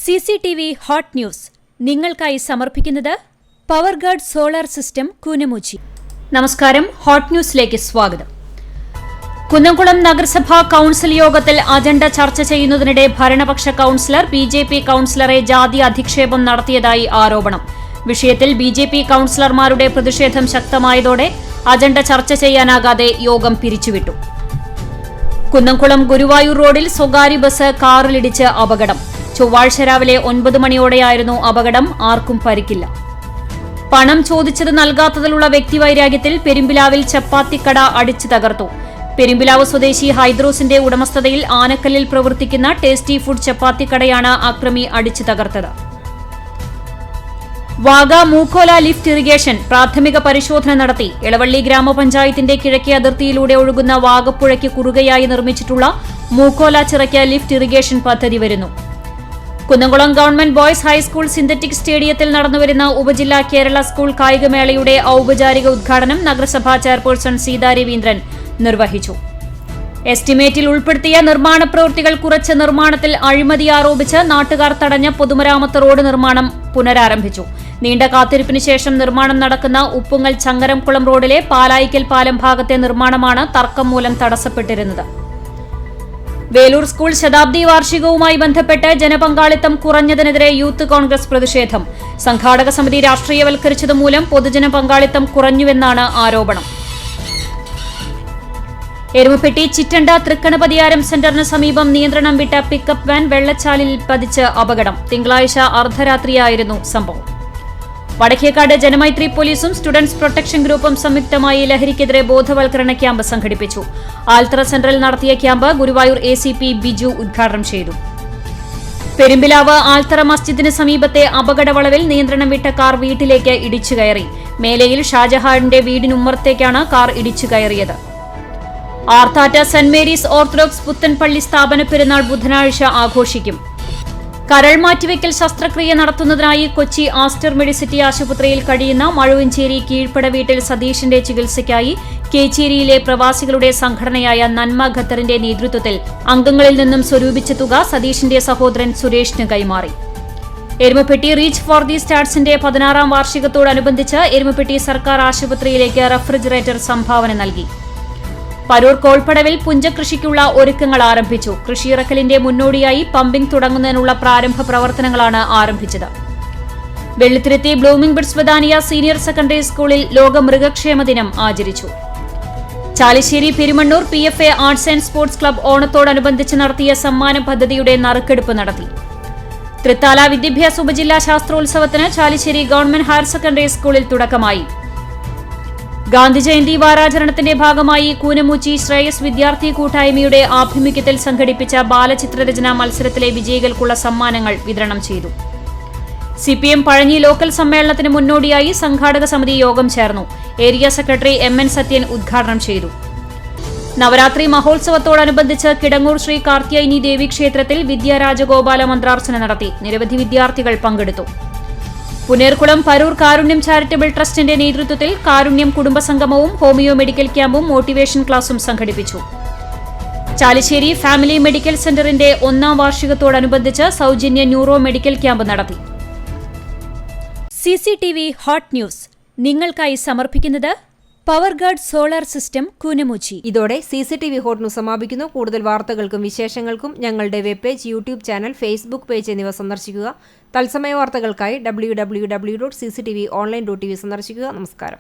CCTV hot news നിങ്ങൾക്കായി സമർപ്പിക്കുന്നത് Powerguard solar system Koonamuchi. നമസ്കാരം, ഹോട്ട് ന്യൂസിലേക്ക് സ്വാഗതം. കുന്നംകുളം നഗരസഭാ കൌൺസിൽ യോഗത്തിൽ അജണ്ട ചർച്ച ചെയ്യുന്നതിനിടെ ഭരണപക്ഷ കൌൺസിലർ BJP കൌൺസിലറെ ജാതി അധിക്ഷേപം നടത്തിയതായി ആരോപണം. വിഷയത്തിൽ BJP കൌൺസിലർമാരുടെ പ്രതിഷേധം ശക്തമായതോടെ അജണ്ട ചർച്ച ചെയ്യാനാകാതെ യോഗം പിരിച്ചുവിട്ടു. കുന്നംകുളം ഗുരുവായൂർ റോഡിൽ സ്വകാര്യ ബസ് കാറിലിടിച്ച് അപകടം. ചൊവ്വാഴ്ച രാവിലെ 9 മണിയോടെയായിരുന്നു അപകടം. ആർക്കും പരിക്കില്ല. പണം ചോദിച്ചത് നൽകാത്തതിലുള്ള വ്യക്തിവൈരാഗ്യത്തിൽ പെരുമ്പിലാവിൽ ചപ്പാത്തിക്കട അടിച്ചു തകർത്തു. പെരുമ്പിലാവ് സ്വദേശി ഹൈദ്രോസിന്റെ ഉടമസ്ഥതയിൽ ആനക്കല്ലിൽ പ്രവർത്തിക്കുന്ന ടേസ്റ്റി ഫുഡ് ചപ്പാത്തിക്കടയാണ് അക്രമി അടിച്ചു തകർത്തത്. വാഗ മൂക്കോല ലിഫ്റ്റ് ഇറിഗേഷൻ പ്രാഥമിക പരിശോധന നടത്തി. എളവള്ളി ഗ്രാമപഞ്ചായത്തിന്റെ കിഴക്കേ അതിർത്തിയിലൂടെ ഒഴുകുന്ന വാഗപ്പുഴയ്ക്ക് കുറുകയായി നിർമ്മിച്ചിട്ടുള്ള മൂക്കോല ചിറയ്ക്ക് ലിഫ്റ്റ് ഇറിഗേഷൻ പദ്ധതി വരുന്നു. Kunnamkulam government boys high school synthetic സ്റ്റേഡിയത്തിൽ നടന്നുവരുന്ന ഉപജില്ലാ കേരള സ്കൂൾ കായികമേളയുടെ ഔപചാരിക ഉദ്ഘാടനം നഗരസഭാ ചെയർപേഴ്സൺ സീതാ രവീന്ദ്രൻ നിർവഹിച്ചു. എസ്റ്റിമേറ്റിൽ ഉൾപ്പെടുത്തിയ നിർമ്മാണ പ്രവൃത്തികൾ കുറച്ച് നിർമ്മാണത്തിൽ അഴിമതി ആരോപിച്ച് നാട്ടുകാർ തടഞ്ഞ പൊതുമരാമത്ത് റോഡ് നിർമ്മാണം പുനരാരംഭിച്ചു. നീണ്ട കാത്തിരിപ്പിന് ശേഷം നിർമ്മാണം നടക്കുന്ന ഉപ്പുങ്ങൽ ചങ്ങരംകുളം റോഡിലെ പാലായിക്കൽ പാലം ഭാഗത്തെ നിർമ്മാണമാണ് തർക്കം മൂലം തടസ്സപ്പെട്ടിരുന്നത്. വേലൂർ സ്കൂൾ ശതാബ്ദി വാർഷികവുമായി ബന്ധപ്പെട്ട് ജനപങ്കാളിത്തം കുറഞ്ഞതിനെതിരെ യൂത്ത് കോൺഗ്രസ് പ്രതിഷേധം. സംഘാടക സമിതി രാഷ്ട്രീയവൽക്കരിച്ചതുമൂലം പൊതുജന പങ്കാളിത്തം കുറഞ്ഞുവെന്നാണ് ആരോപണം. എരുമപ്പെട്ടി ചിറ്റണ്ട തൃക്കണപതിയാരം സെന്ററിന് സമീപം നിയന്ത്രണം വിട്ട പിക്കപ്പ് വാൻ വെള്ളച്ചാലിൽ പതിച്ച് അപകടം. തിങ്കളാഴ്ച അർദ്ധരാത്രിയായിരുന്നു സംഭവം. വടക്കേക്കാട് ജനമൈത്രി പോലീസും സ്റ്റുഡന്റ്സ് പ്രൊട്ടക്ഷൻ ഗ്രൂപ്പും സംയുക്തമായി ലഹരിക്കെതിരെ ബോധവൽക്കരണ ക്യാമ്പ് സംഘടിപ്പിച്ചു. ആൽത്തറ സെന്ററിൽ നടത്തിയ ക്യാമ്പ് ഗുരുവായൂർ ACP ബിജു ഉദ്ഘാടനം ചെയ്തു. പെരുമ്പിലാവ് ആൽത്തറ മസ്ജിദിന് സമീപത്തെ അപകടവളവിൽ നിയന്ത്രണം വിട്ട കാർ വീട്ടിലേക്ക് ഇടിച്ചു കയറി. മേലയിൽ ഷാജഹാന്റെ വീടിനുമ്മറത്തേക്കാണ് കാർ ഇടിച്ചു കയറിയത്. ആർത്താറ്റ സെന്റ് മേരീസ് ഓർത്തഡോക്സ് പുത്തൻപള്ളി സ്ഥാപന പെരുന്നാൾ ബുധനാഴ്ച ആഘോഷിക്കും. കരൾ മാറ്റിവെക്കൽ ശസ്ത്രക്രിയ നടത്തുന്നതിനായി കൊച്ചി ആസ്റ്റർ മെഡിസിറ്റി ആശുപത്രിയിൽ കഴിയുന്ന മഴുവഞ്ചേരി കീഴ്പ്പട വീട്ടിൽ സതീഷിന്റെ ചികിത്സയ്ക്കായി കേച്ചേരിയിലെ പ്രവാസികളുടെ സംഘടനയായ നന്മ ഖത്തറിന്റെ നേതൃത്വത്തിൽ അംഗങ്ങളിൽ നിന്നും സ്വരൂപിച്ച തുക സതീഷിന്റെ സഹോദരൻ സുരേഷിന് കൈമാറി. എരുമപ്പെട്ടി റീച്ച് ഫോർ ദി സ്റ്റാർസിന്റെ 16ാം വാർഷികത്തോടനുബന്ധിച്ച് എരുമപ്പെട്ടി സർക്കാർ ആശുപത്രിയിലേക്ക് റെഫ്രിജറേറ്റർ സംഭാവന നൽകി. പരൂർ കോൾപ്പടവിൽ പുഞ്ചകൃഷിക്കുള്ള ഒരുക്കങ്ങൾ ആരംഭിച്ചു. കൃഷിയിറക്കലിന്റെ മുന്നോടിയായി പമ്പിംഗ് തുടങ്ങുന്നതിനുള്ള പ്രാരംഭ പ്രവർത്തനങ്ങളാണ് ആരംഭിച്ചത്. Vellithiruthi blooming bids വദാനിയ senior secondary സ്കൂളിൽ ലോക മൃഗക്ഷേമ ദിനം ആചരിച്ചു. Chalissery Perumannur PFA arts and sports club ഓണത്തോടനുബന്ധിച്ച് നടത്തിയ സമ്മാന പദ്ധതിയുടെ നറുക്കെടുപ്പ് നടത്തി. തൃത്താല വിദ്യാഭ്യാസ ഉപജില്ലാ ശാസ്ത്രോത്സവത്തിന് ചാലിശ്ശേരി ഗവൺമെന്റ് ഹയർ സെക്കൻഡറി സ്കൂളിൽ തുടക്കമായി. ഗാന്ധിജയന്തി വാരാചരണത്തിന്റെ ഭാഗമായി കൂനമുച്ചി ശ്രേയസ് വിദ്യാർത്ഥി കൂട്ടായ്മയുടെ ആഭിമുഖ്യത്തിൽ സംഘടിപ്പിച്ച ബാലചിത്രരചനാ മത്സരത്തിലെ വിജയികൾക്കുള്ള സമ്മാനങ്ങൾ വിതരണം ചെയ്തു. CPM പഴഞ്ഞി ലോക്കൽ സമ്മേളനത്തിന് മുന്നോടിയായി സംഘാടക സമിതി യോഗം ചേർന്നു. ഏരിയ സെക്രട്ടറി MN സത്യൻ ഉദ്ഘാടനം ചെയ്തു. നവരാത്രി മഹോത്സവത്തോടനുബന്ധിച്ച് കിടങ്ങൂർ ശ്രീ കാർത്യായനി ദേവി ക്ഷേത്രത്തിൽ വിദ്യാരാജഗോപാല മന്ത്രാർച്ചന നടത്തി. നിരവധി വിദ്യാർത്ഥികൾ പങ്കെടുത്തു. പുനേർകുളം പരൂർ കാരുണ്യം ചാരിറ്റബിൾ ട്രസ്റ്റിന്റെ നേതൃത്വത്തിൽ കാരുണ്യം കുടുംബസംഗമവും ഹോമിയോ മെഡിക്കൽ ക്യാമ്പും മോട്ടിവേഷൻ ക്ലാസും സംഘടിപ്പിച്ചു. ചാലിശ്ശേരി ഫാമിലി മെഡിക്കൽ സെന്ററിന്റെ 1ാം വാർഷികത്തോടനുബന്ധിച്ച് സൗജന്യ ന്യൂറോ മെഡിക്കൽ ക്യാമ്പ് നടത്തി. CCTV ഹോട്ട് ന്യൂസ് നിങ്ങൾക്കായി സമർപ്പിക്കുന്നത് പവർഗാർഡ് സോളാർ സിസ്റ്റം കൂനമുച്ചി. ഇതോടെ CCTV ഹോട്ട് ന്യൂസ് സമാപിക്കുന്നു. കൂടുതൽ വാർത്തകൾക്കും വിശേഷങ്ങൾക്കും ഞങ്ങളുടെ web page, YouTube channel, Facebook page എന്നിവ സന്ദർശിക്കുക. തത്സമയ വാർത്തകൾക്കായി www.cctv.online.tv സന്ദർശിക്കുക. നമസ്കാരം.